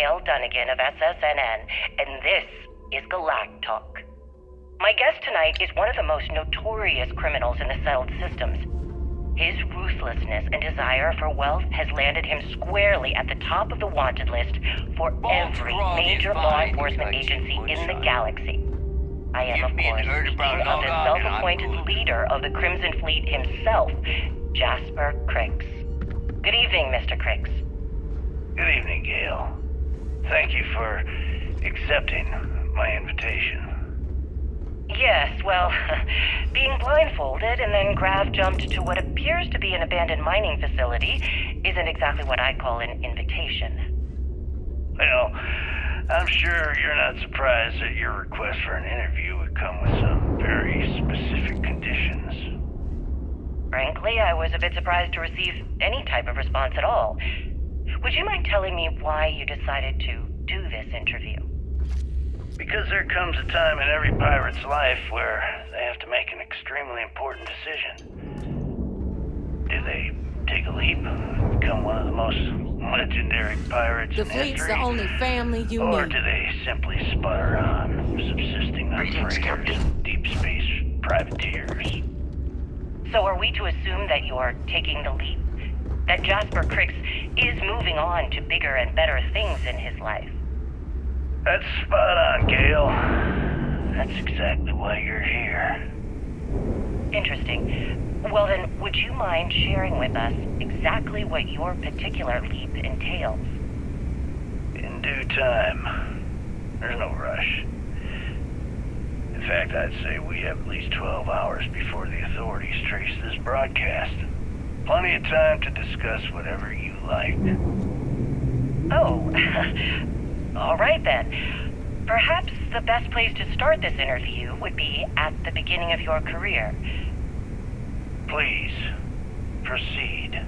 Gail Dunnigan of SSNN, and this is Galactalk. My guest tonight is one of the most notorious criminals in the settled systems. His ruthlessness and desire for wealth has landed him squarely at the top of the wanted list for every major law enforcement agency in the galaxy. I am, of course, speaking of the self-appointed leader of the Crimson Fleet himself, Jasper Cricks. Good evening, Mr. Cricks. Good evening, Gail. Thank you for accepting my invitation. Yes, well, being blindfolded and then Grav jumped to what appears to be an abandoned mining facility isn't exactly what I call an invitation. Well, I'm sure you're not surprised that your request for an interview would come with some very specific conditions. Frankly, I was a bit surprised to receive any type of response at all. Would you mind telling me why you decided to do this interview? Because there comes a time in every pirate's life where they have to make an extremely important decision. Do they take a leap, become one of the most legendary pirates in history? The fleet's the only family you or need. do they simply sputter on, subsisting on freighters and deep space privateers? So are we to assume that you're taking the leap? That Jasper Cricks is moving on to bigger and better things in his life? That's spot on, Gail. That's exactly why you're here. Interesting. Well then, would you mind sharing with us exactly what your particular leap entails? In due time. There's no rush. In fact, I'd say we have at least 12 hours before the authorities trace this broadcast. Plenty of time to discuss whatever you like. Oh, all right then. Perhaps the best place to start this interview would be at the beginning of your career. Please, proceed.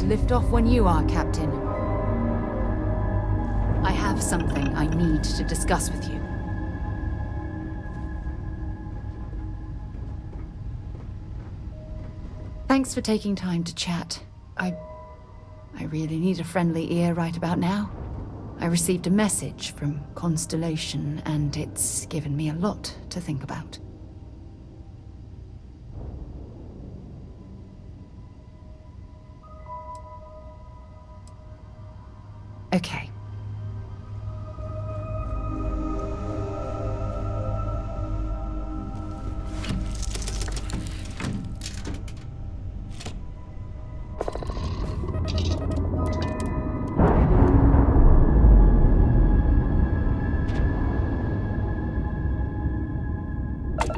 Lift off when you are, Captain. I have something I need to discuss with you. Thanks for taking time to chat. I really need a friendly ear right about now. I received a message from Constellation, and it's given me a lot to think about. Okay.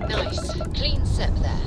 Nice. Clean set there.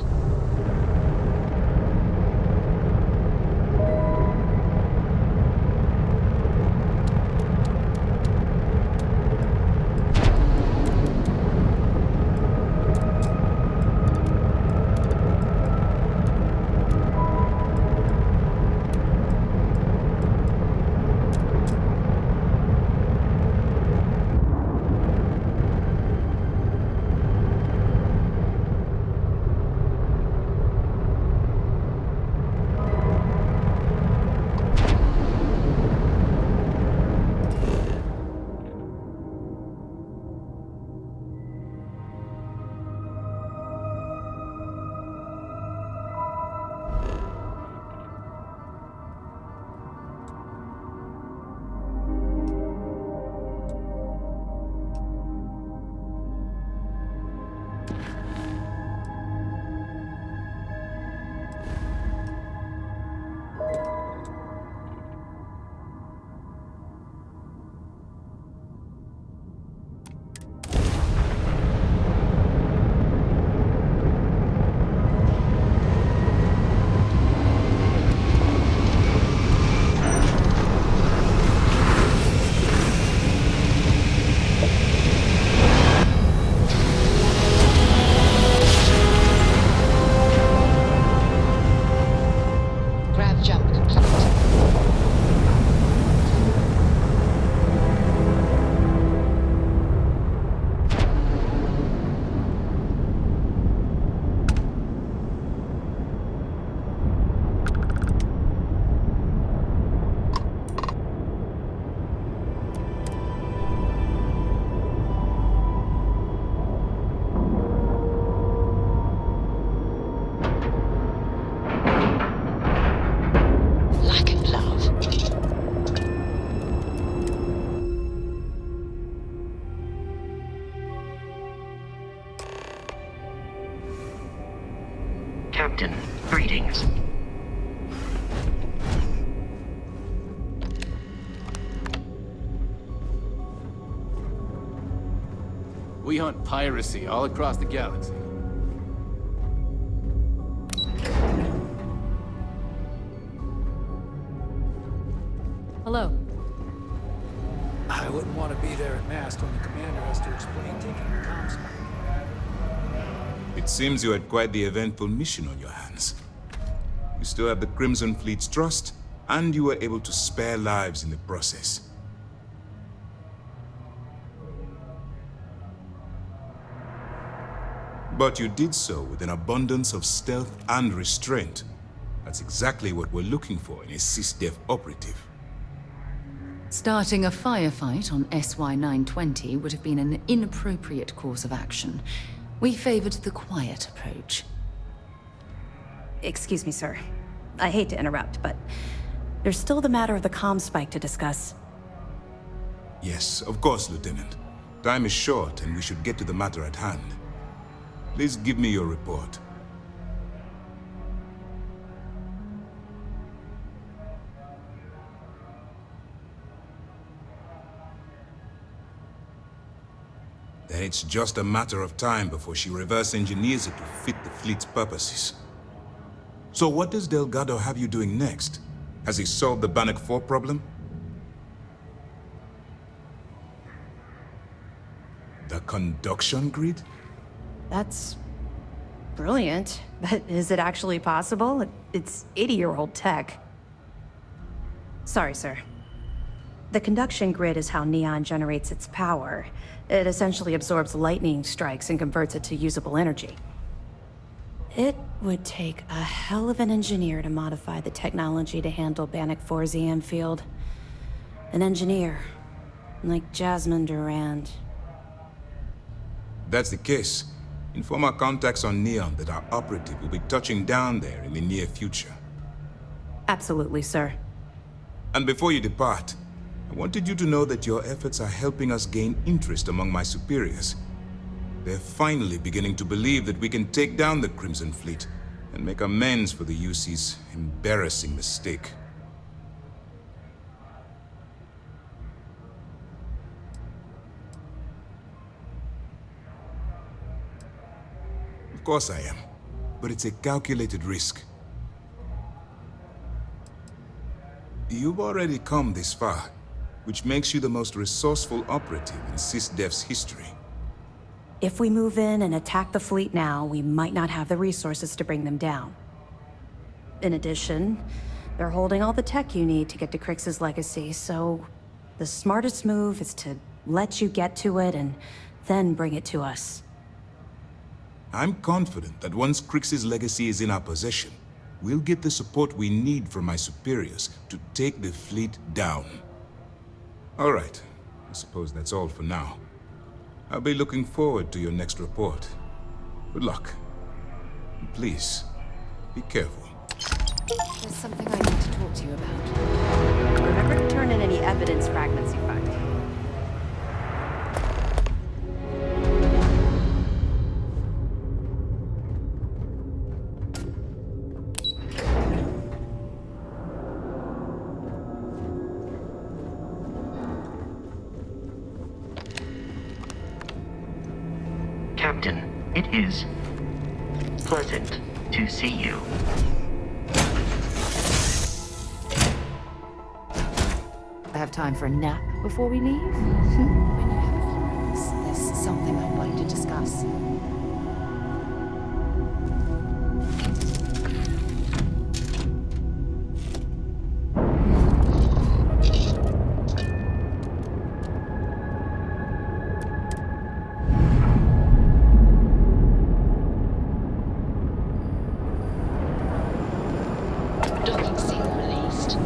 Captain, greetings. We hunt piracy all across the galaxy. Hello. I wouldn't want to be there at mast when the commander has to explain taking the comms. It seems you had quite the eventful mission on your hands. You still have the Crimson Fleet's trust, and you were able to spare lives in the process. But you did so with an abundance of stealth and restraint. That's exactly what we're looking for in a SysDef operative. Starting a firefight on SY-920 would have been an inappropriate course of action. We favored the quiet approach. Excuse me, sir. I hate to interrupt, but there's still the matter of the comm spike to discuss. Yes, of course, Lieutenant. Time is short, and we should get to the matter at hand. Please give me your report. Then it's just a matter of time before she reverse engineers it to fit the fleet's purposes. So what does Delgado have you doing next? Has he solved the Bannock 4 problem? The conduction grid? That's brilliant, but is it actually possible? It's 80-year-old tech. Sorry, sir. The conduction grid is how Neon generates its power. It essentially absorbs lightning strikes and converts it to usable energy. It would take a hell of an engineer to modify the technology to handle Bannock 4's EM field. An engineer, like Jasmine Durand. If that's the case, inform our contacts on Neon that our operative will be touching down there in the near future. Absolutely, sir. And before you depart, I wanted you to know that your efforts are helping us gain interest among my superiors. They're finally beginning to believe that we can take down the Crimson Fleet and make amends for the UC's embarrassing mistake. Of course I am, but it's a calculated risk. You've already come this far, which makes you the most resourceful operative in SysDef's history. If we move in and attack the fleet now, we might not have the resources to bring them down. In addition, they're holding all the tech you need to get to Crix's legacy, so the smartest move is to let you get to it and then bring it to us. I'm confident that once Crix's legacy is in our possession, we'll get the support we need from my superiors to take the fleet down. All right, I suppose that's all for now. I'll be looking forward to your next report. Good luck. And please, be careful. There's something I need to talk to you about. Remember to turn in any evidence fragments you find. Captain, it is pleasant to see you. I have time for a nap before we leave? When you have a few moments, there's something I'd like to discuss. Docking seal released.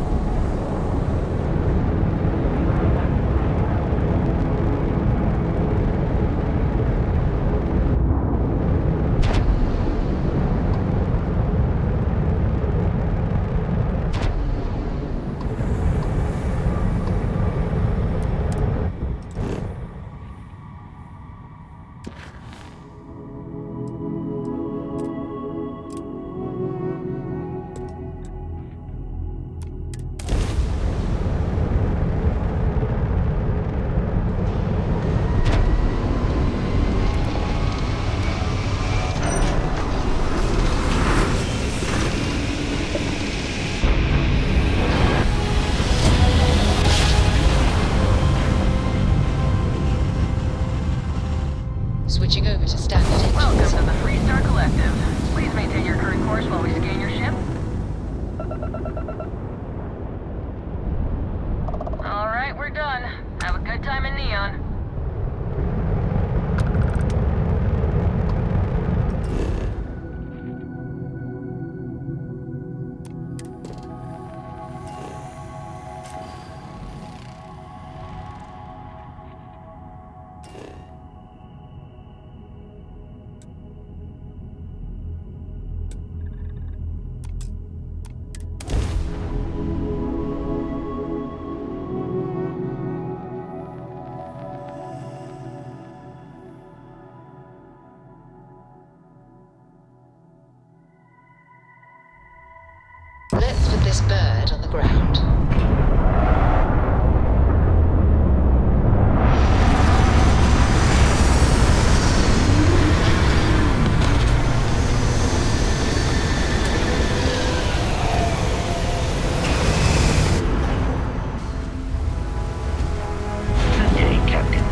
Switching over to standard engines. Welcome to the Freestar Collective. Please maintain your current course while we scan your ship. All right, we're done. Have a good time in Neon. Let's put this bird on the ground. Okay, Captain.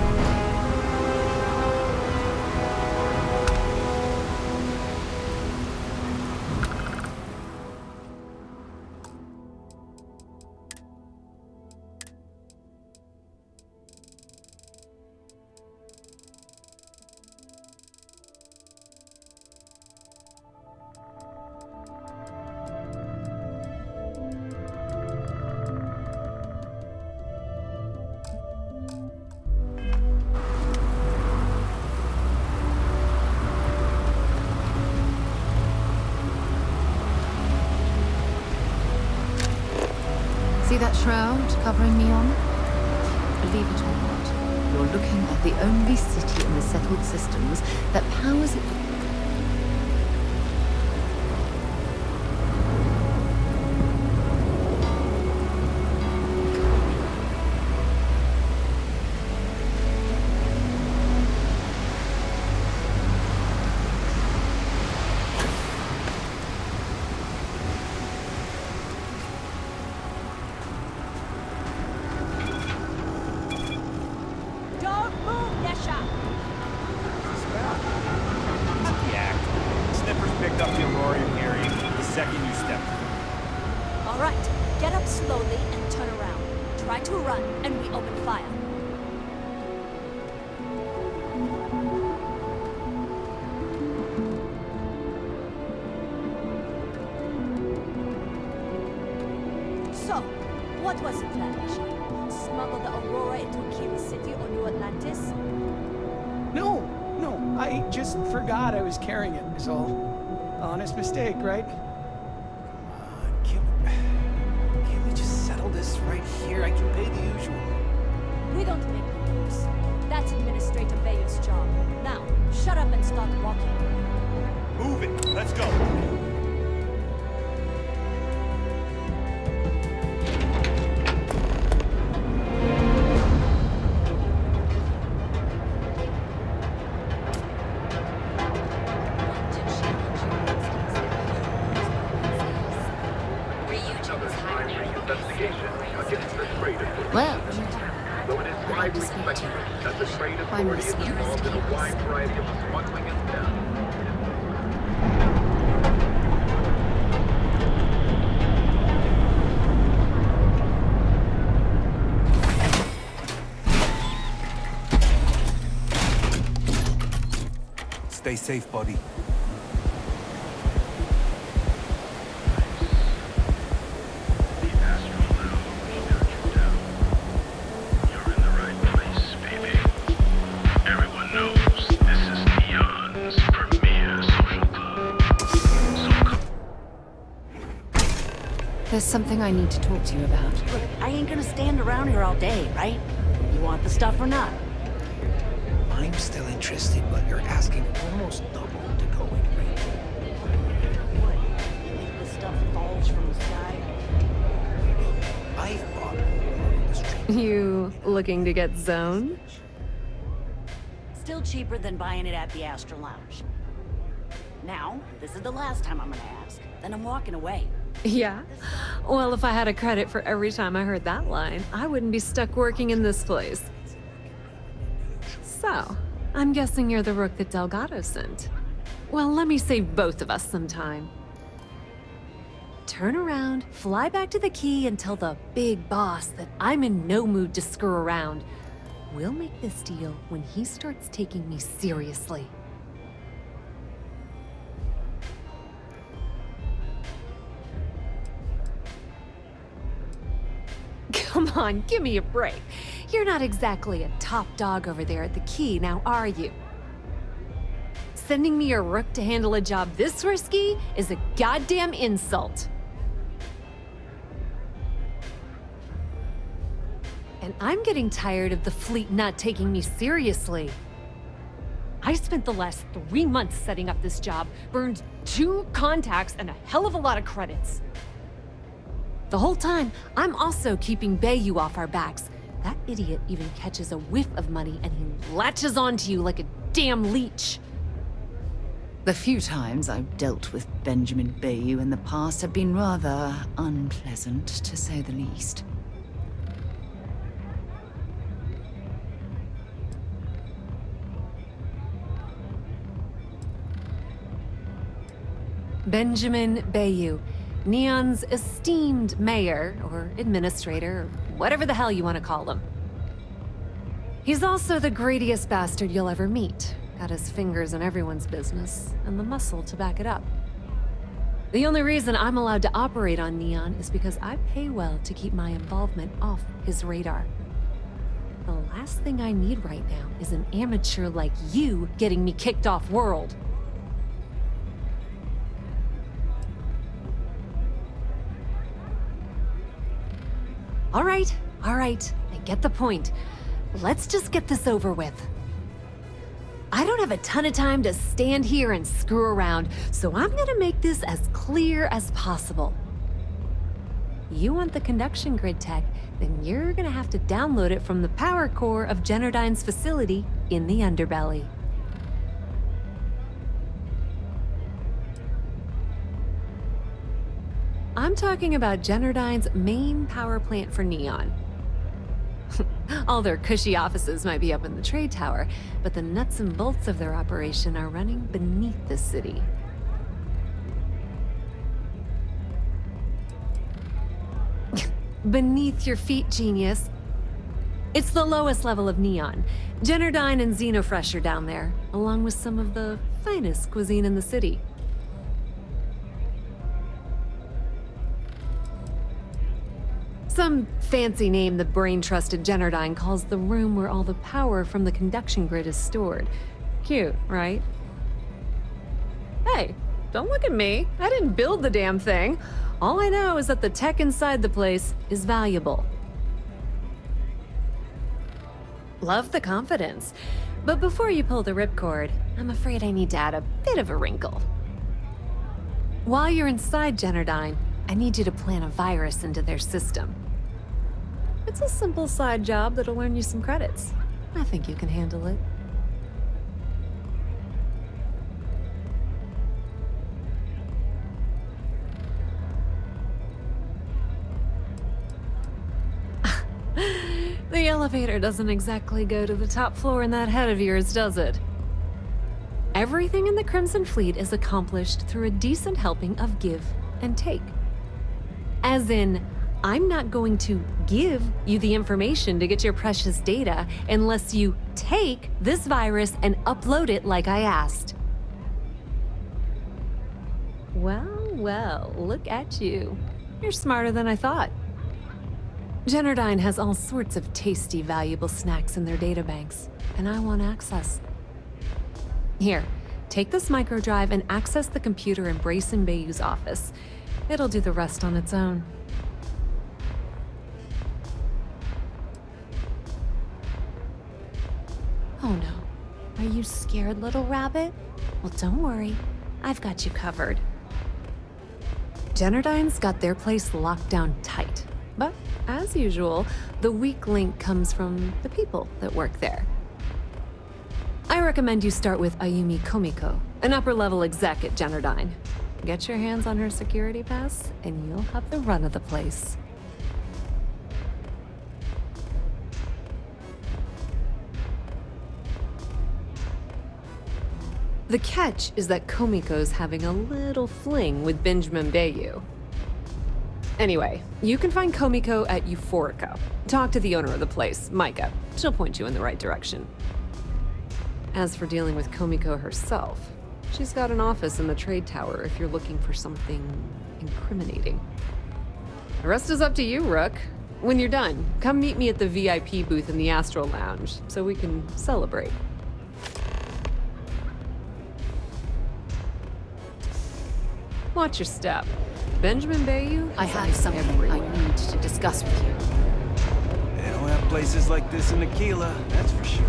See that shroud covering Neon? Believe it or not, you're looking at the only city in the settled systems that powers it. All right, get up slowly and turn around. Try to run, and we open fire. So, what was the plan, Misha? Smuggle the Aurora into Kima City or New Atlantis? No, I just forgot I was carrying it, is all. Honest mistake, right? Can't we just settle this right here? I can pay the usual. We don't make rules. That's Administrator Bayer's job. Now, shut up and start walking. Move it. Let's go. Well, Though it is widely speculated that the trade authority is involved in a wide variety of smuggling and theft. Stay safe, buddy. there's something I need to talk to you about. Look, I ain't gonna stand around here all day, right? You want the stuff or not? I'm still interested, but you're asking almost double the going rate. What? You think this stuff falls from the sky? I thought on the street. You looking to get zoned? Still cheaper than buying it at the Astra Lounge. Now, this is the last time I'm gonna ask. Then I'm walking away. Yeah? Well, if I had a credit for every time I heard that line, I wouldn't be stuck working in this place. So, I'm guessing you're the rook that Delgado sent. Well, let me save both of us some time. Turn around, fly back to the key, and tell the big boss that I'm in no mood to screw around. We'll make this deal when he starts taking me seriously. Come on, give me a break. You're not exactly a top dog over there at the key, now are you? Sending me a rook to handle a job this risky is a goddamn insult. And I'm getting tired of the fleet not taking me seriously. I spent the last 3 months setting up this job, burned 2 contacts and a hell of a lot of credits. The whole time, I'm also keeping Bayou off our backs. That idiot even catches a whiff of money and he latches onto you like a damn leech. The few times I've dealt with Benjamin Bayou in the past have been rather unpleasant, to say the least. Benjamin Bayou, Neon's esteemed mayor, or administrator, or whatever the hell you want to call him. He's also the greediest bastard you'll ever meet. Got his fingers in everyone's business, and the muscle to back it up. The only reason I'm allowed to operate on Neon is because I pay well to keep my involvement off his radar. The last thing I need right now is an amateur like you getting me kicked off world. All right, I get the point. Let's just get this over with. I don't have a ton of time to stand here and screw around, so I'm gonna make this as clear as possible. You want the conduction grid tech, then you're gonna have to download it from the power core of Generdyne's facility in the underbelly. I'm talking about Generdyne's main power plant for Neon. All their cushy offices might be up in the trade tower, but the nuts and bolts of their operation are running beneath the city. Beneath your feet, genius. It's the lowest level of Neon. Generdyne and Xenofresh are down there, along with some of the finest cuisine in the city. Some fancy name the brain-trusted Generdyne calls the room where all the power from the conduction grid is stored. Cute, right? Hey, don't look at me. I didn't build the damn thing. All I know is that the tech inside the place is valuable. Love the confidence. But before you pull the ripcord, I'm afraid I need to add a bit of a wrinkle. While you're inside Generdyne, I need you to plant a virus into their system. It's a simple side job that'll earn you some credits. I think you can handle it. The elevator doesn't exactly go to the top floor in that head of yours, does it? Everything in the Crimson Fleet is accomplished through a decent helping of give and take. As in, I'm not going to give you the information to get your precious data unless you take this virus and upload it like I asked. Well, look at you. You're smarter than I thought. Generdyne has all sorts of tasty, valuable snacks in their databanks, and I want access. Here, take this microdrive and access the computer in Brayson Bayou's office. It'll do the rest on its own. Oh no. Are you scared, little rabbit? Well, don't worry. I've got you covered. Generdyne's got their place locked down tight. But, as usual, the weak link comes from the people that work there. I recommend you start with Ayumi Komiko, an upper-level exec at Generdyne. Get your hands on her security pass, and you'll have the run of the place. The catch is that Komiko's having a little fling with Benjamin Bayou. Anyway, you can find Komiko at Euphorica. Talk to the owner of the place, Micah. She'll point you in the right direction. As for dealing with Komiko herself, she's got an office in the trade tower if you're looking for something incriminating. The rest is up to you, Rook. When you're done, come meet me at the VIP booth in the Astral Lounge so we can celebrate. Watch your step. Benjamin Bayou? I have something I need to discuss with you. They don't have places like this in Aquila, that's for sure.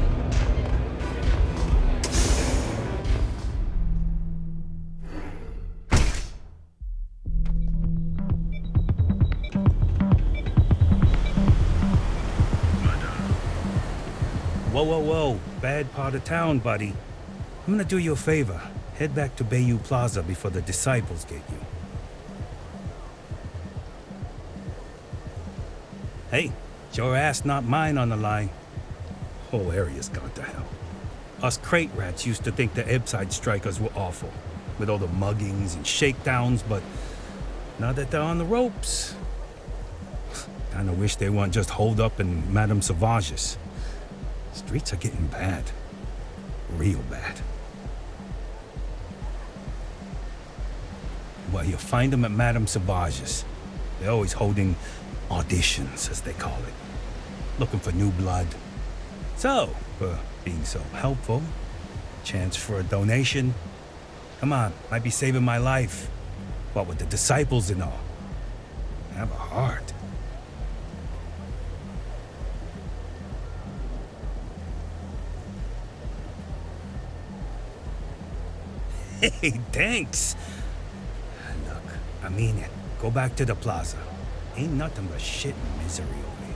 Whoa, whoa, whoa. Bad part of town, buddy. I'm gonna do you a favor. Head back to Bayou Plaza before the disciples get you. Hey, it's your ass, not mine on the line. Whole area's gone to hell. Us crate rats used to think the Ebbside strikers were awful, with all the muggings and shakedowns, but now that they're on the ropes, kinda wish they weren't just holed up in Madame Sauvage's. Streets are getting bad. Real bad. Well, you'll find them at Madame Sauvage's. They're always holding auditions, as they call it. Looking for new blood. So, for being so helpful, chance for a donation. Come on, might be saving my life. What with the disciples and all. Have a heart. Hey, thanks. Look, I mean it. Go back to the plaza. Ain't nothing but shit and misery over here.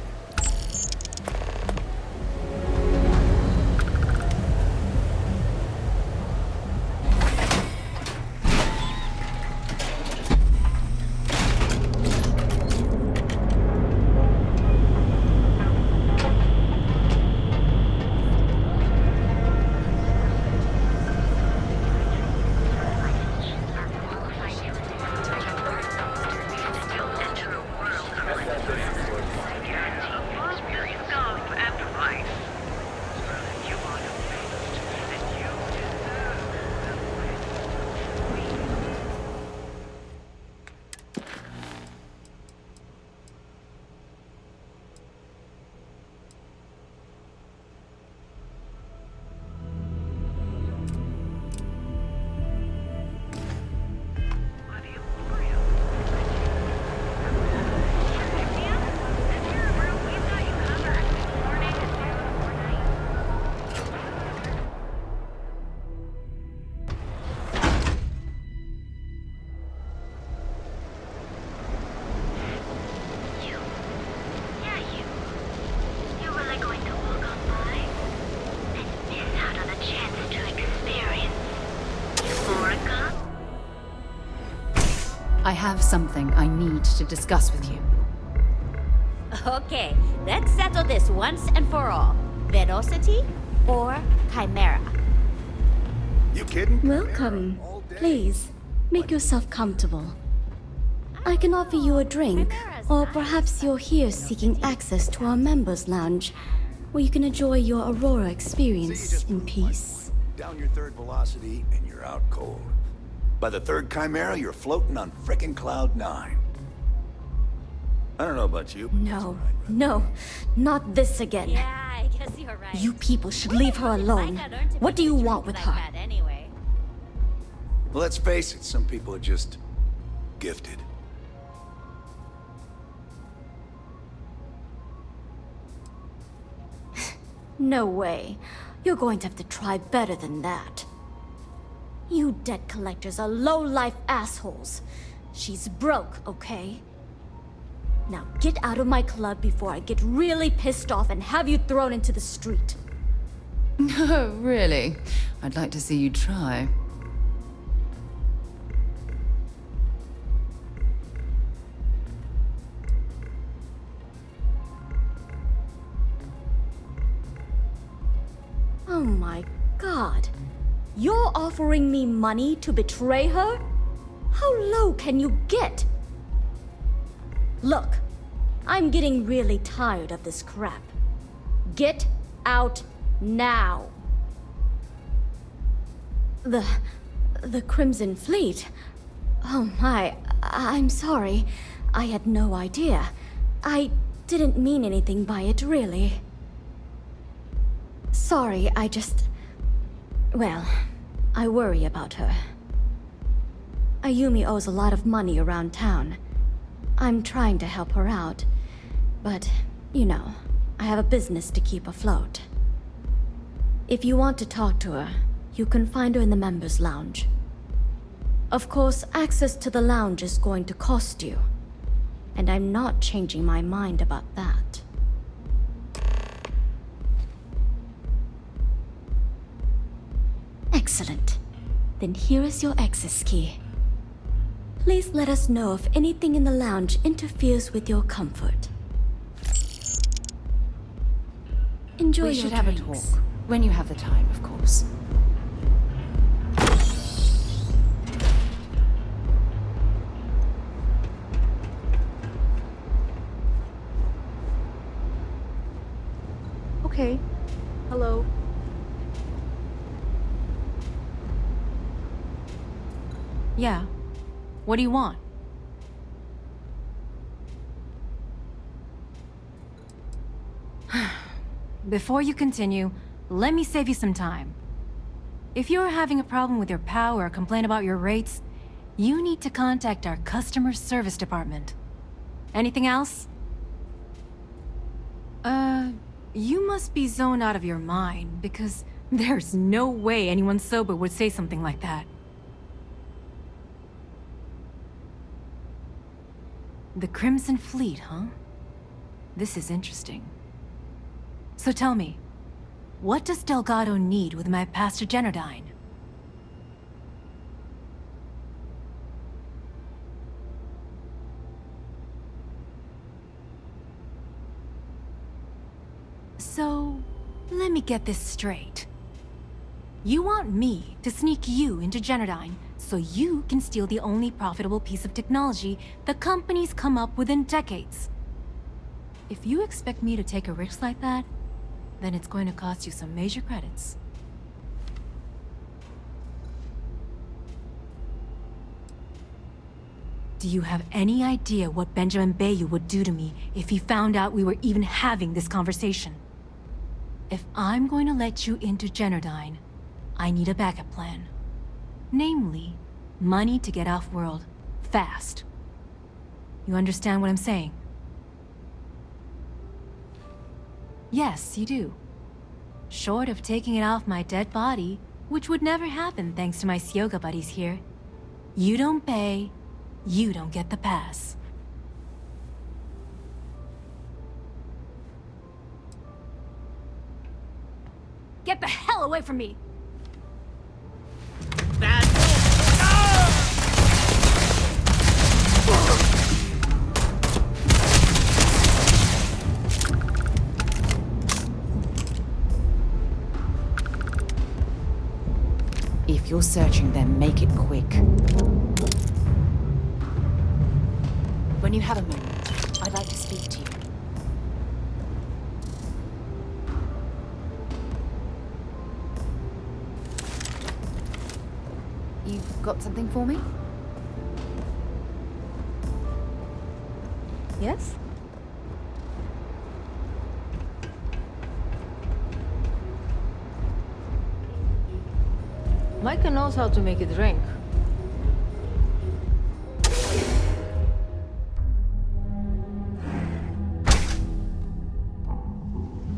I have something I need to discuss with you. Okay, let's settle this once and for all. Velocity or Chimera? You kidding? Welcome. Please, make yourself comfortable. I can offer you a drink, or perhaps you're here seeking access to our members' lounge, where you can enjoy your Aurora experience in peace. Down your third velocity and you're out cold. By the third Chimera, you're floating on frickin' Cloud 9. I don't know about you. No, no, not this again. Yeah, I guess you're right. You people should leave her alone. What do you want with her? Anyway. Well, let's face it, some people are just gifted. No way. You're going to have to try better than that. You debt collectors are low-life assholes. She's broke, okay? Now get out of my club before I get really pissed off and have you thrown into the street. No, really? I'd like to see you try. Oh my God. You're offering me money to betray her? How low can you get? Look, I'm getting really tired of this crap. Get out now. The Crimson Fleet? Oh my, I'm sorry. I had no idea. I didn't mean anything by it, really. Sorry, well, I worry about her. Ayumi owes a lot of money around town. I'm trying to help her out, but, you know, I have a business to keep afloat. If you want to talk to her, you can find her in the members' lounge. Of course, access to the lounge is going to cost you, and I'm not changing my mind about that. Excellent. Then here is your access key. Please let us know if anything in the lounge interferes with your comfort. Enjoy We your should have a drinks. talk. When you have the time, of course. Okay. Hello. Yeah. What do you want? Before you continue, let me save you some time. If you're having a problem with your power or complain about your rates, you need to contact our customer service department. Anything else? You must be zoned out of your mind, because there's no way anyone sober would say something like that. The Crimson Fleet, huh? This is interesting. So tell me, what does Delgado need with my Pastor Generdyne? So, let me get this straight. You want me to sneak you into Generdyne so you can steal the only profitable piece of technology the company's come up with in decades. If you expect me to take a risk like that, then it's going to cost you some major credits. Do you have any idea what Benjamin Bayou would do to me if he found out we were even having this conversation? If I'm going to let you into Generdyne, I need a backup plan. Namely, money to get off-world, fast. You understand what I'm saying? Yes, you do. Short of taking it off my dead body, which would never happen thanks to my Syoga buddies here. You don't pay, you don't get the pass. Get the hell away from me! If you're searching them, make it quick. When you have a moment, I'd like to speak to you. You've got something for me? Yes? Micah knows how to make a drink.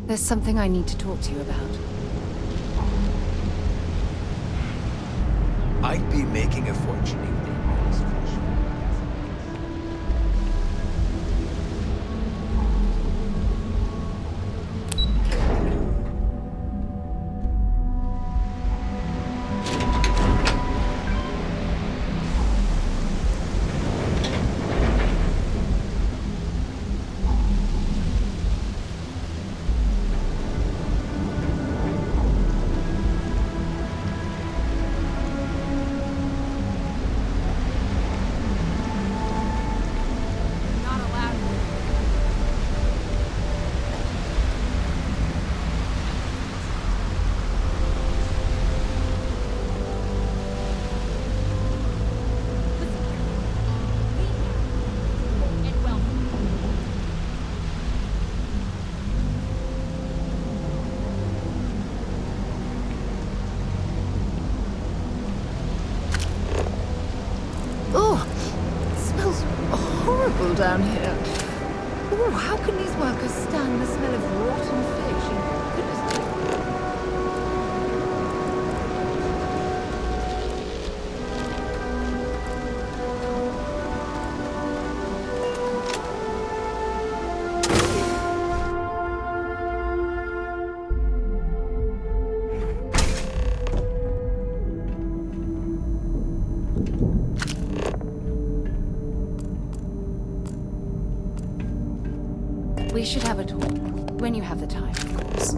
There's something I need to talk to you about. I'd be making a fortune if they made us fresh. down here. Ooh, how can these workers stand the smell of rotten fish and goodness we should have a talk. When you have the time, of course.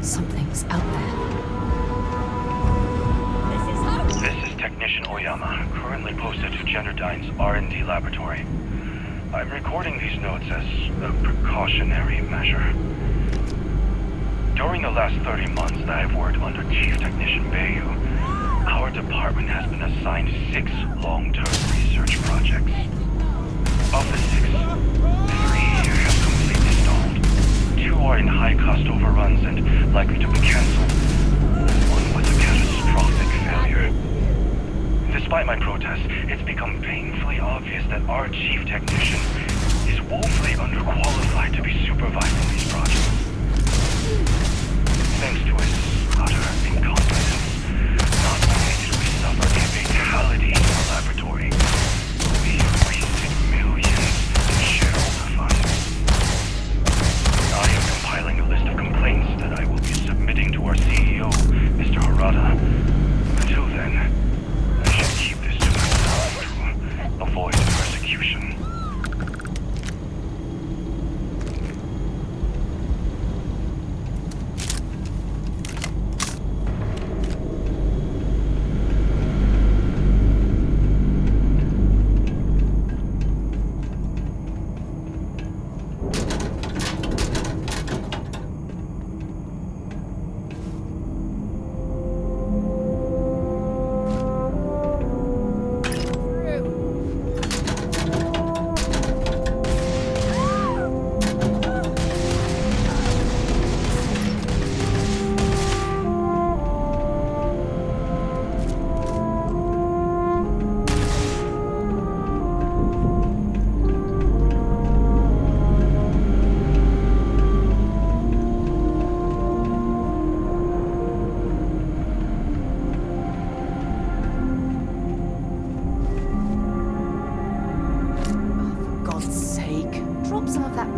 Something's out there. This is Technician Oyama, currently posted to Genderdyne's R&D laboratory. I'm recording these notes as a precautionary measure. During the last 30 months that I've worked under Chief Technician Bayu, our department has been assigned 6 long-term research projects. Of the 6, 3 have completely stalled. 2 are in high-cost overruns and likely to be canceled. One was a catastrophic failure. Despite my protests, it's become painfully obvious that our chief technician is woefully underqualified to be supervising these projects. Thanks to his utter incompetence, not only did we suffer a fatality in our laboratory, we wasted millions in shareholder funds. I am compiling a list of complaints that I will be submitting to our CEO, Mr. Harada. Until then, I should keep this to myself to avoid persecution.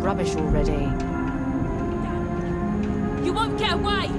Rubbish already. You won't get away!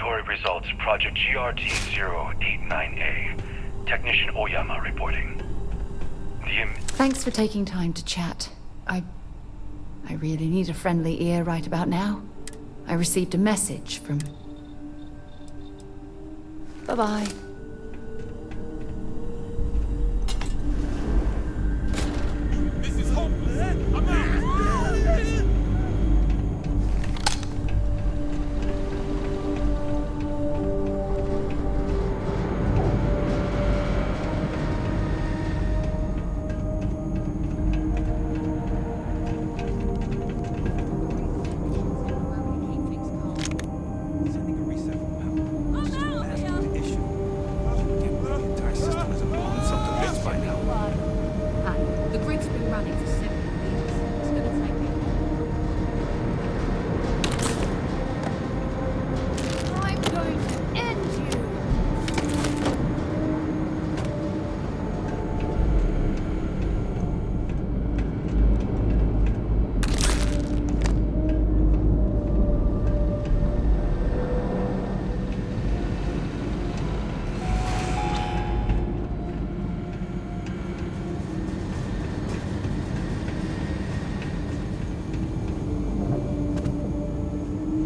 Laboratory results, Project GRT-089A. Technician Oyama reporting. Thanks for taking time to chat. I really need a friendly ear right about now. I received a message from... Bye-bye. This is hopeless. I'm out.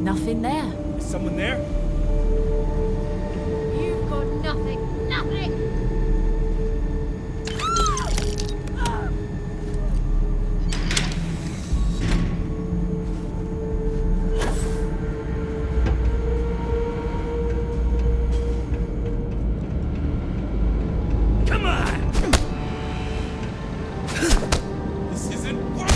Nothing there. Is someone there? You've got nothing. Nothing! Come on! This isn't working!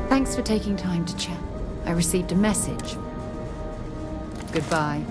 Thanks for taking time to chat. I received a message. Goodbye.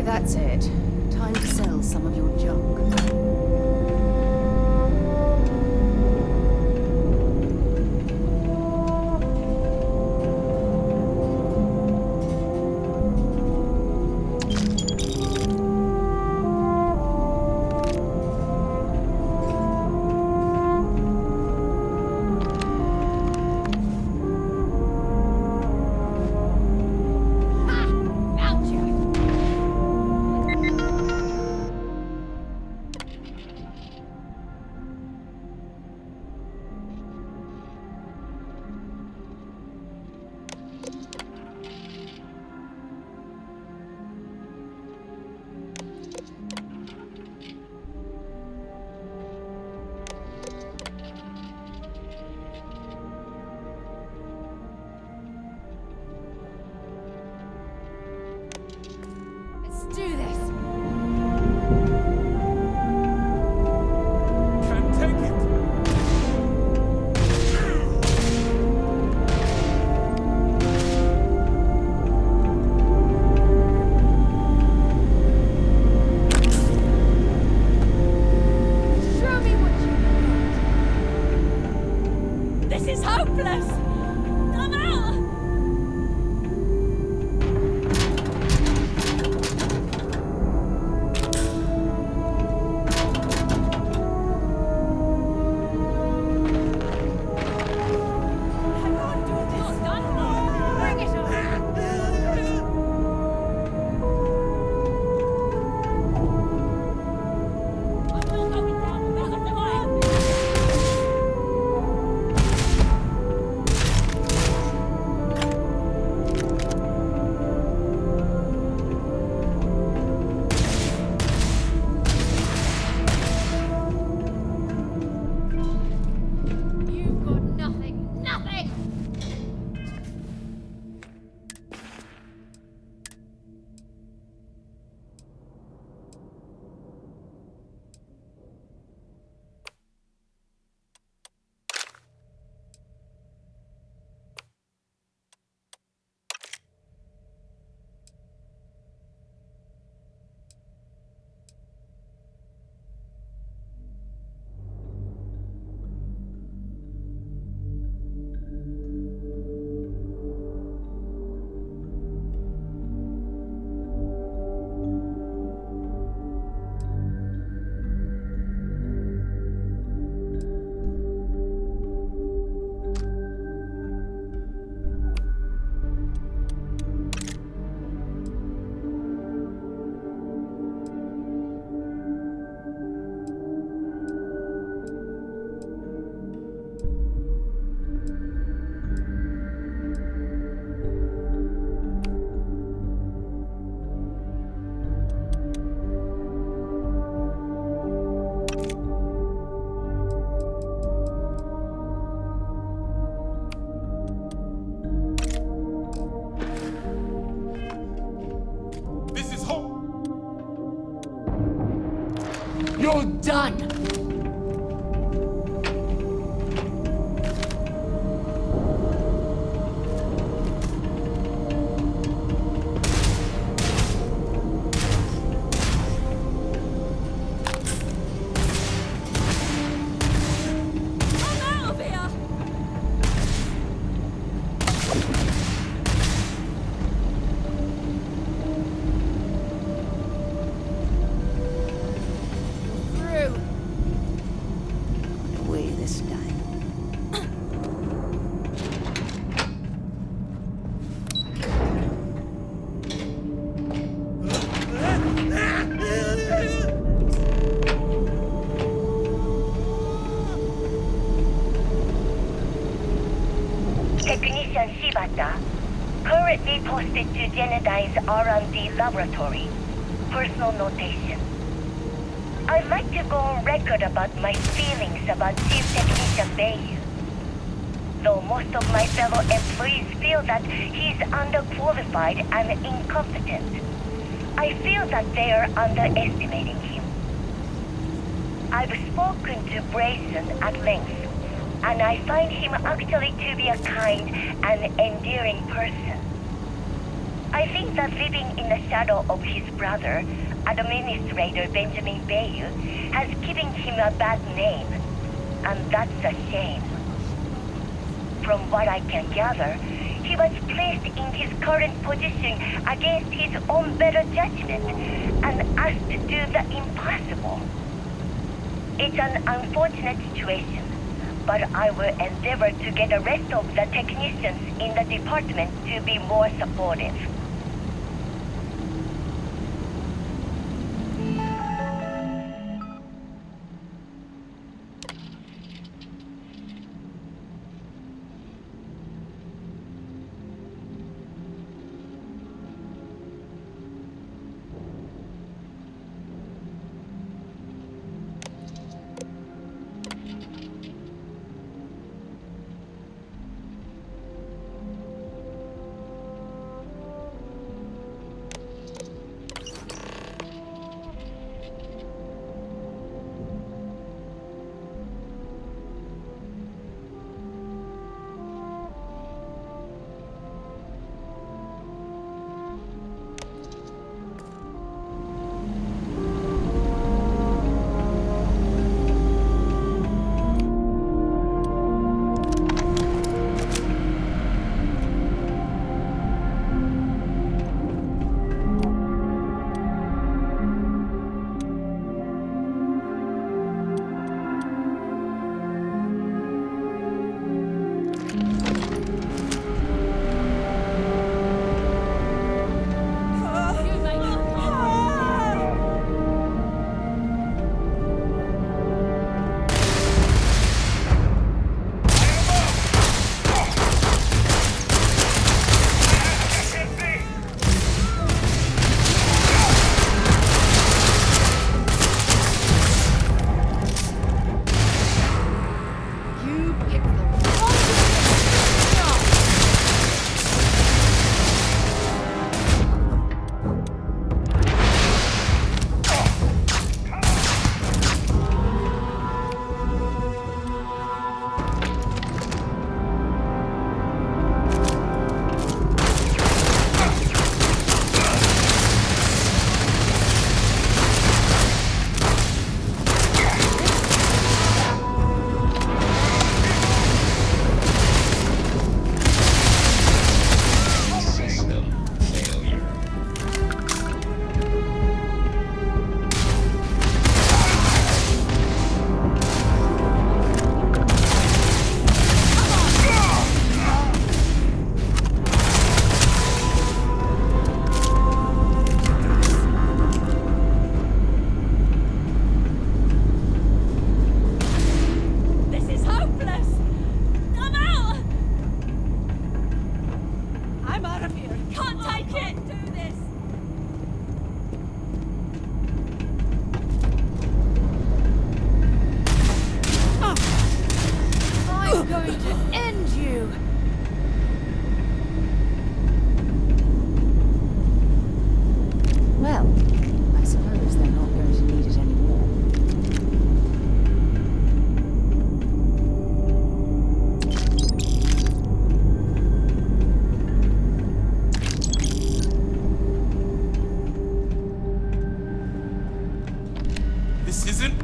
that's it. Time to sell some of your junk. You're done! Currently posted to Genodyne's R&D laboratory. Personal notation. I'd like to go on record about my feelings about Chief Technician Bayu. Though most of my fellow employees feel that he's underqualified and incompetent, I feel that they are underestimating him. I've spoken to Brayson at length, and I find him actually to be a kind and endearing person. I think that living in the shadow of his brother, Administrator Benjamin Bayou, has given him a bad name. And that's a shame. From what I can gather, he was placed in his current position against his own better judgment and asked to do the impossible. It's an unfortunate situation, but I will endeavor to get the rest of the technicians in the department to be more supportive.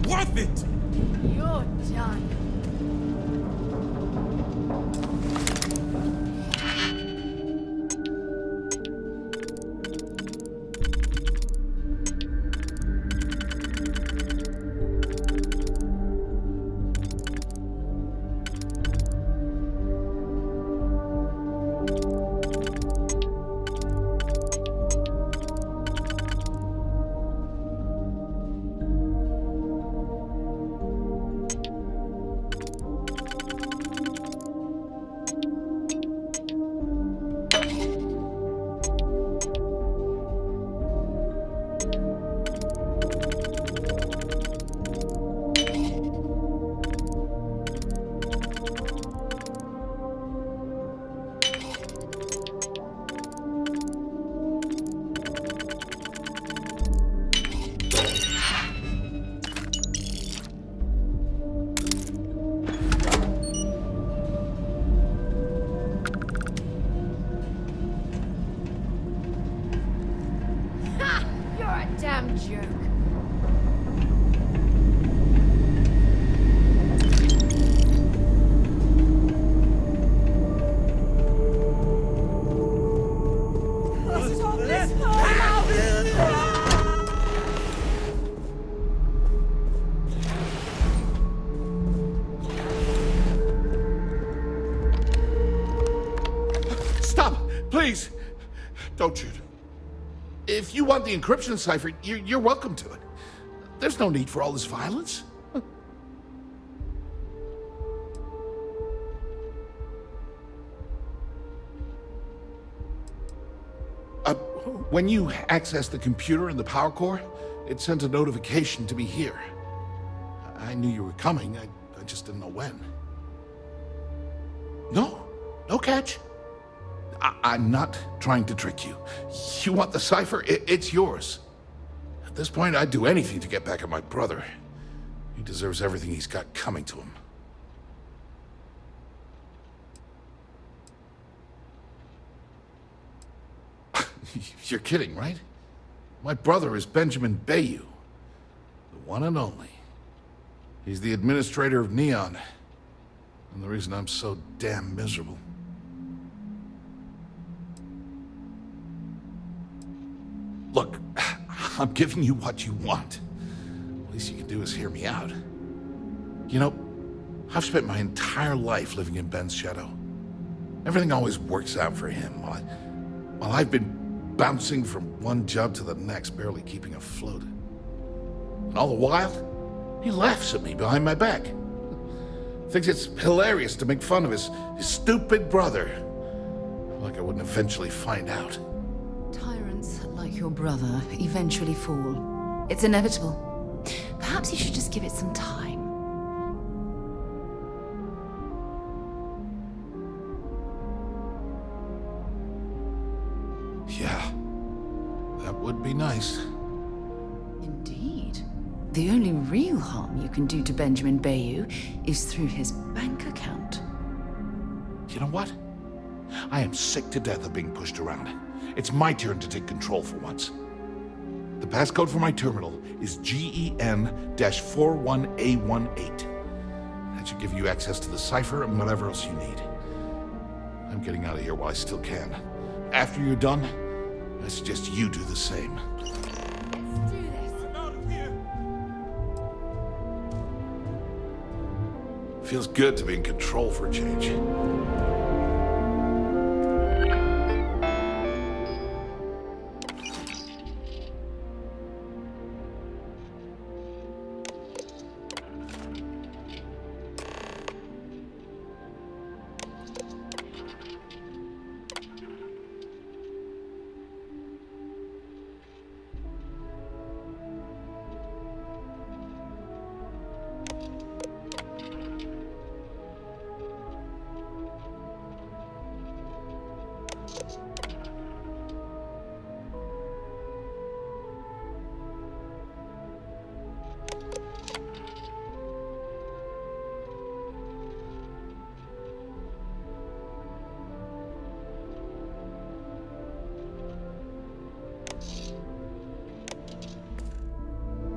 Worth it! You're done. damn joke. Stop! Please! Don't shoot. If you want the encryption cipher, you're welcome to it. There's no need for all this violence. When you accessed the computer in the power core, it sent a notification to me here. I knew you were coming, I just didn't know when. No catch. I'm not trying to trick you. You want the cipher? It's yours. At this point, I'd do anything to get back at my brother. He deserves everything he's got coming to him. You're kidding, right? My brother is Benjamin Bayou, the one and only. He's the administrator of Neon, and the reason I'm so damn miserable. Look, I'm giving you what you want. The least you can do is hear me out. You know, I've spent my entire life living in Ben's shadow. Everything always works out for him, while I've been bouncing from one job to the next, barely keeping afloat. And all the while, he laughs at me behind my back. Thinks it's hilarious to make fun of his stupid brother. Like I wouldn't eventually find out. Tyrants like your brother eventually fall. It's inevitable. Perhaps you should just give it some time. Yeah, that would be nice. Indeed. The only real harm you can do to Benjamin Bayou is through his bank account. You know what? I am sick to death of being pushed around. It's my turn to take control for once. The passcode for my terminal is GEN-41A18. That should give you access to the cipher and whatever else you need. I'm getting out of here while I still can. After you're done, I suggest you do the same. Let's do this. I'm out of here. Feels good to be in control for a change.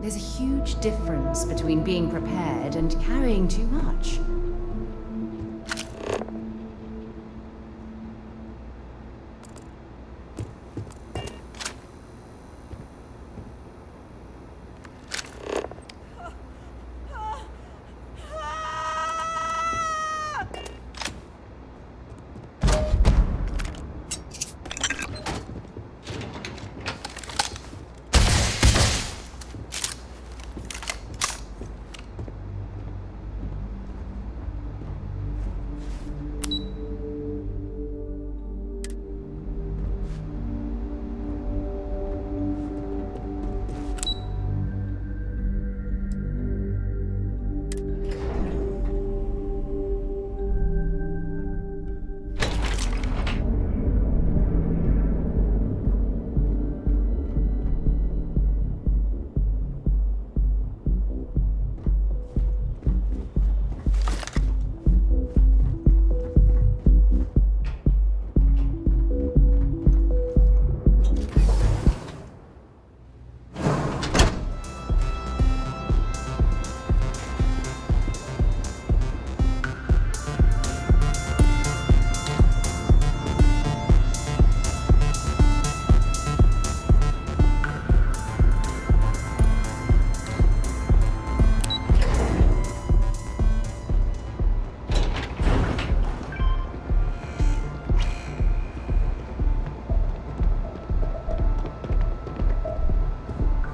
There's a huge difference between being prepared and carrying too much.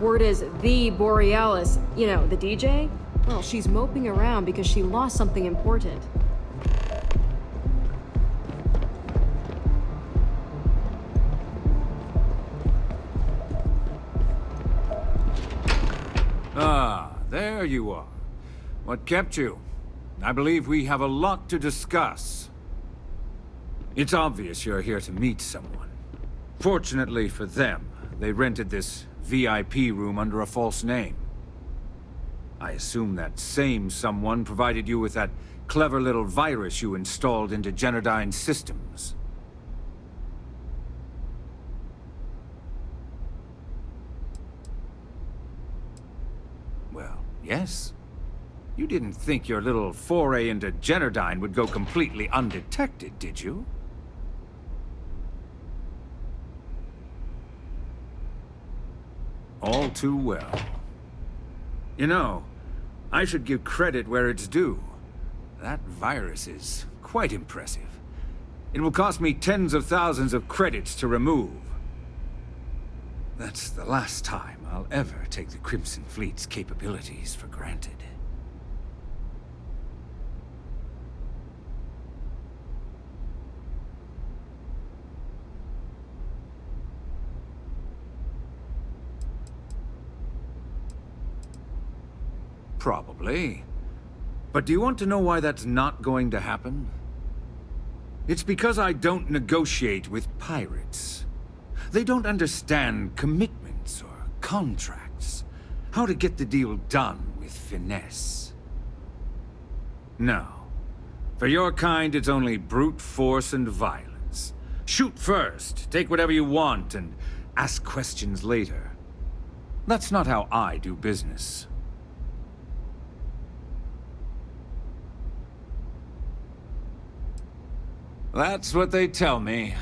Word is the Borealis, you know, the DJ? Well, she's moping around because she lost something important. Ah, there you are. What kept you? I believe we have a lot to discuss. It's obvious you're here to meet someone. Fortunately for them, they rented this VIP room under a false name. I assume that same someone provided you with that clever little virus you installed into Genodyne's systems. Well, yes. You didn't think your little foray into Genodyne would go completely undetected, did you? All too well. You know, I should give credit where it's due. That virus is quite impressive. It will cost me tens of thousands of credits to remove. That's the last time I'll ever take the Crimson Fleet's capabilities for granted. Probably. But do you want to know why that's not going to happen? It's because I don't negotiate with pirates. They don't understand commitments or contracts. How to get the deal done with finesse. No. For your kind, it's only brute force and violence. Shoot first, take whatever you want, and ask questions later. That's not how I do business. That's what they tell me.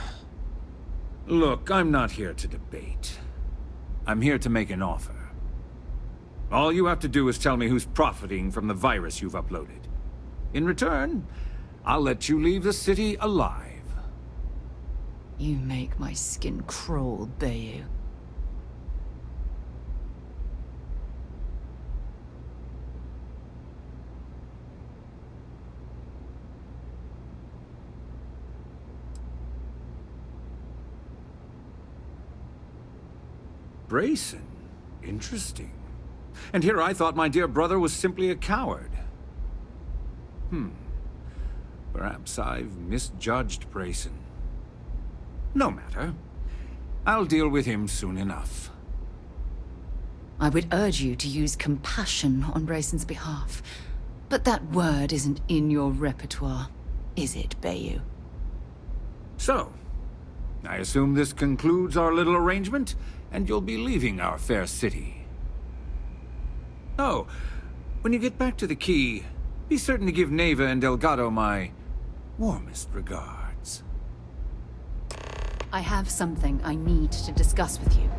Look, I'm not here to debate. I'm here to make an offer. All you have to do is tell me who's profiting from the virus you've uploaded. In return, I'll let you leave the city alive. You make my skin crawl, Bayou. Brayson? Interesting. And here I thought my dear brother was simply a coward. Perhaps I've misjudged Brayson. No matter. I'll deal with him soon enough. I would urge you to use compassion on Brayson's behalf. But that word isn't in your repertoire, is it, Bayou? So, I assume this concludes our little arrangement, and you'll be leaving our fair city. Oh, when you get back to the Key, be certain to give Neva and Delgado my warmest regards. I have something I need to discuss with you.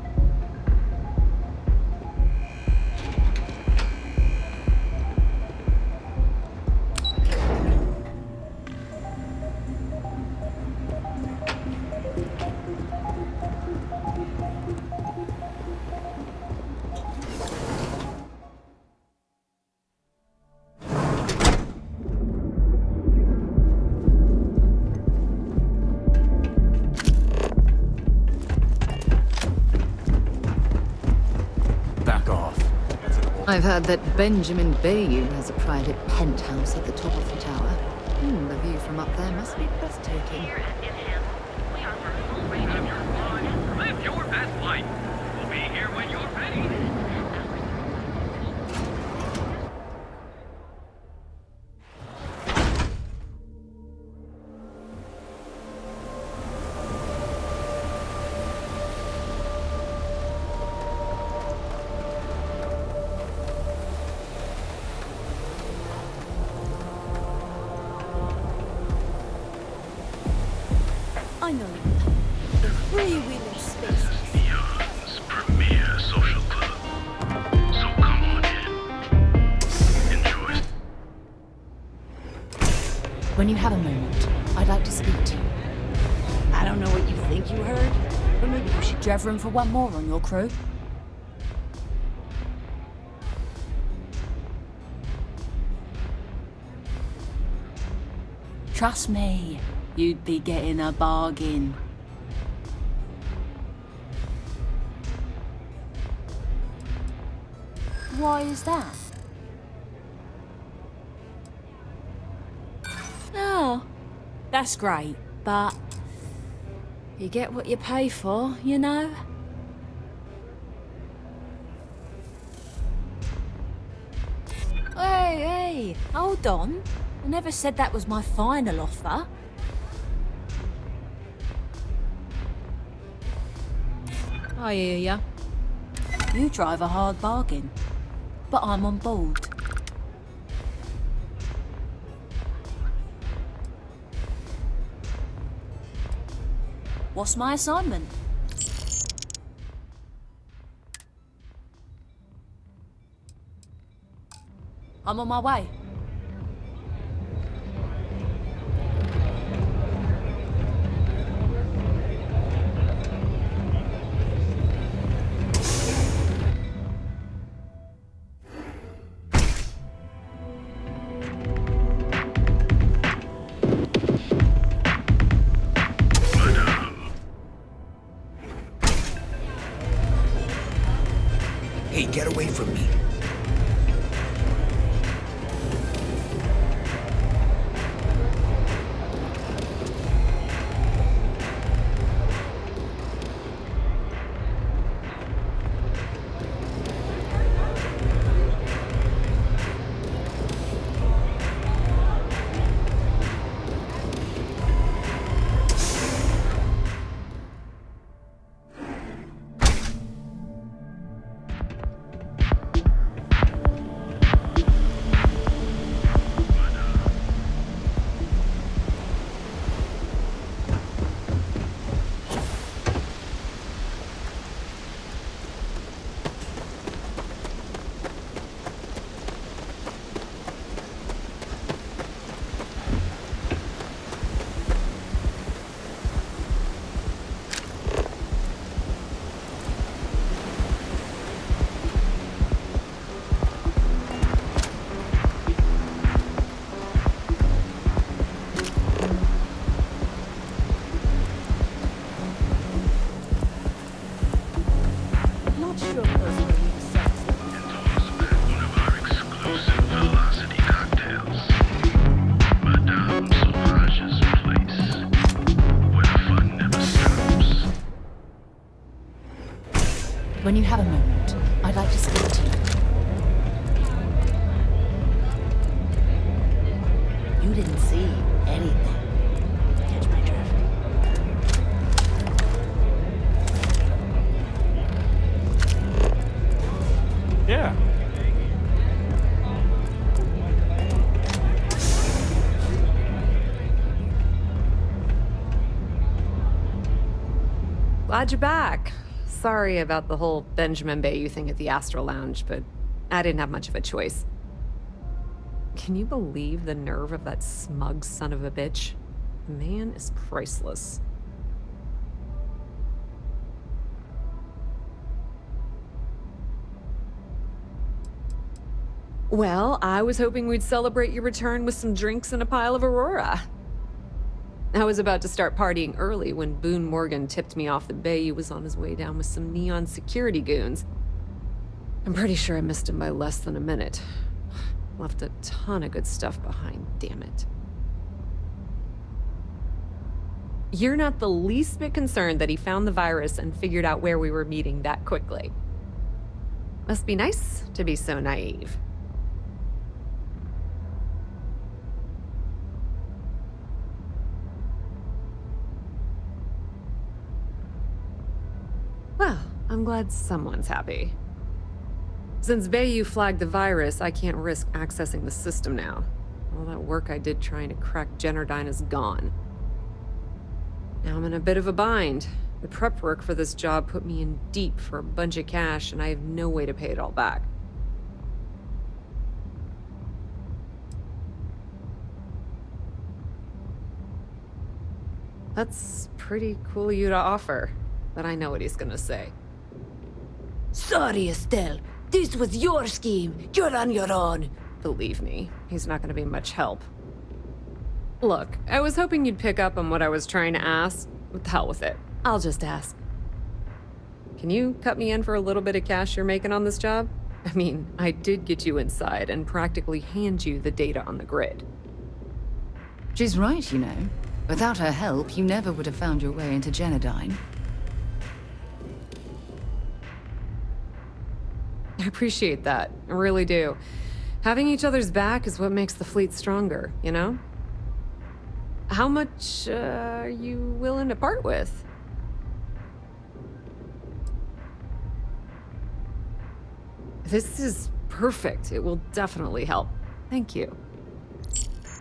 I've heard that Benjamin Bayou has a private penthouse at the top of the tower. The view from up there must be breathtaking. Live your best life. We'll be here when you're ready. I know you. The freewheeling spaces. Neon's premier social club. So come on in. Enjoy. When you have a moment, I'd like to speak to you. I don't know what you think you heard, but maybe you should Do you have room for one more on your crew? Trust me, you'd be getting a bargain. Why is that? Oh, that's great, but you get what you pay for, you know? Hey, hold on. I never said that was my final offer. I hear ya. You drive a hard bargain, but I'm on board. What's my assignment? I'm on my way. Hey, get away from me. When you have a moment, I'd like to speak to you. You didn't see anything. Catch my drift. Yeah. Glad you're back. Sorry about the whole Benjamin Bayou thing at the Astral Lounge, but I didn't have much of a choice. Can you believe the nerve of that smug son of a bitch? The man is priceless. Well, I was hoping we'd celebrate your return with some drinks and a pile of Aurora. I was about to start partying early when Boone Morgan tipped me off that Bayou was on his way down with some neon security goons. I'm pretty sure I missed him by less than a minute. Left a ton of good stuff behind, damn it. You're not the least bit concerned that he found the virus and figured out where we were meeting that quickly. Must be nice to be so naive. Well, I'm glad someone's happy. Since Bayou flagged the virus, I can't risk accessing the system now. All that work I did trying to crack Generdyne is gone. Now I'm in a bit of a bind. The prep work for this job put me in deep for a bunch of cash, and I have no way to pay it all back. That's pretty cool of you to offer, but I know what he's gonna say. Sorry, Estelle. This was your scheme. You're on your own. Believe me, he's not gonna be much help. Look, I was hoping you'd pick up on what I was trying to ask. What the hell with it? I'll just ask. Can you cut me in for a little bit of cash you're making on this job? I mean, I did get you inside and practically hand you the data on the grid. She's right, you know. Without her help, you never would have found your way into Genodyne. I appreciate that. I really do. Having each other's back is what makes the fleet stronger, you know? How much are you willing to part with? This is perfect. It will definitely help. Thank you.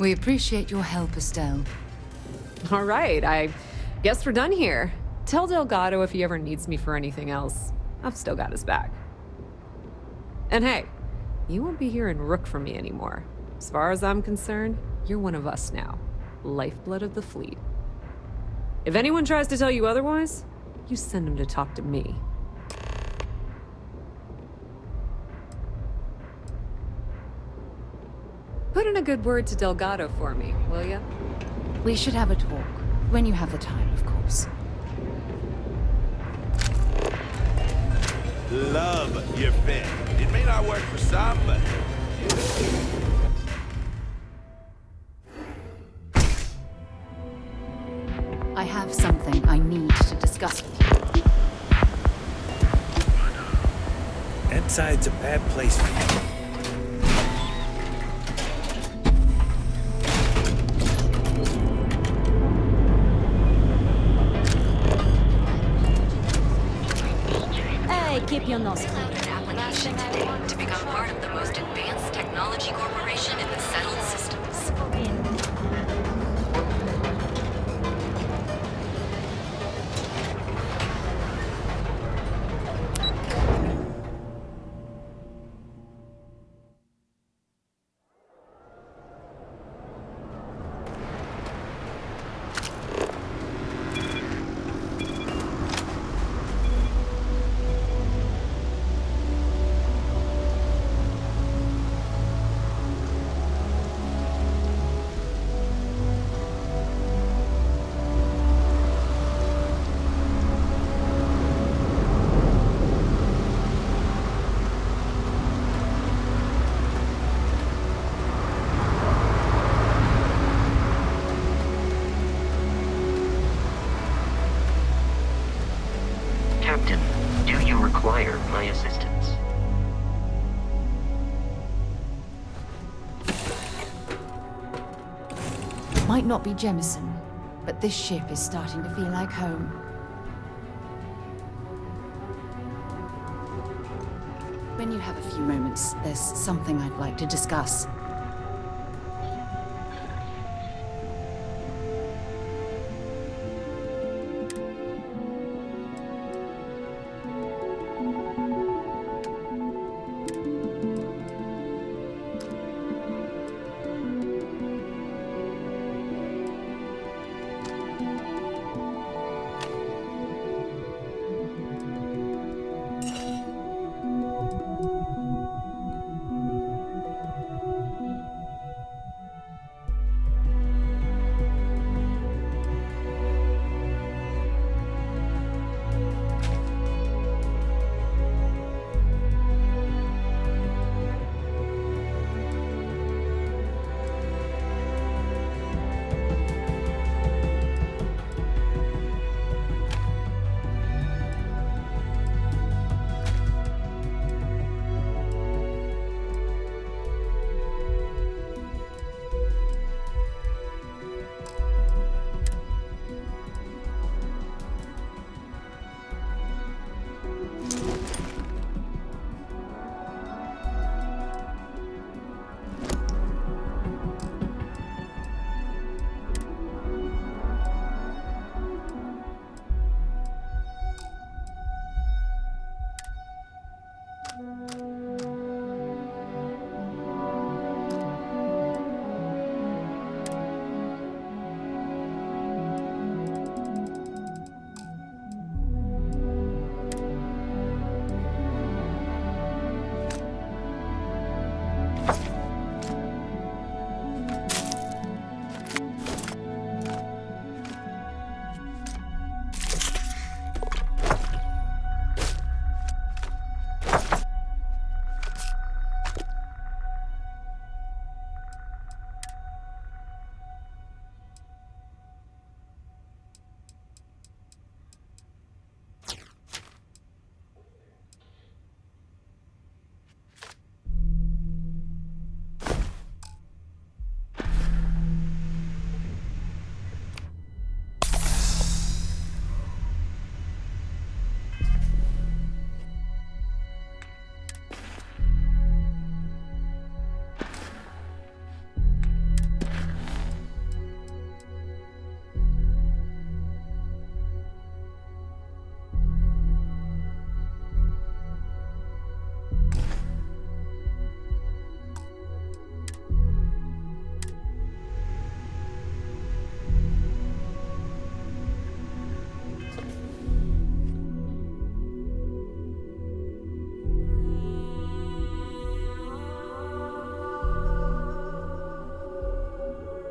We appreciate your help, Estelle. All right, I guess we're done here. Tell Delgado if he ever needs me for anything else. I've still got his back. And hey, you won't be hearing Rook from me anymore. As far as I'm concerned, you're one of us now. Lifeblood of the fleet. If anyone tries to tell you otherwise, you send them to talk to me. Put in a good word to Delgado for me, will ya? We should have a talk. When you have the time, of course. Love your fit. It may not work for some, but... I have something I need to discuss with you. Inside's a bad place for you. Hey, keep your nose clean. Application today to become part of the most advanced technology corporation in the settled systems. Captain, do you require my assistance? Might not be Jemison, but this ship is starting to feel like home. When you have a few moments, there's something I'd like to discuss.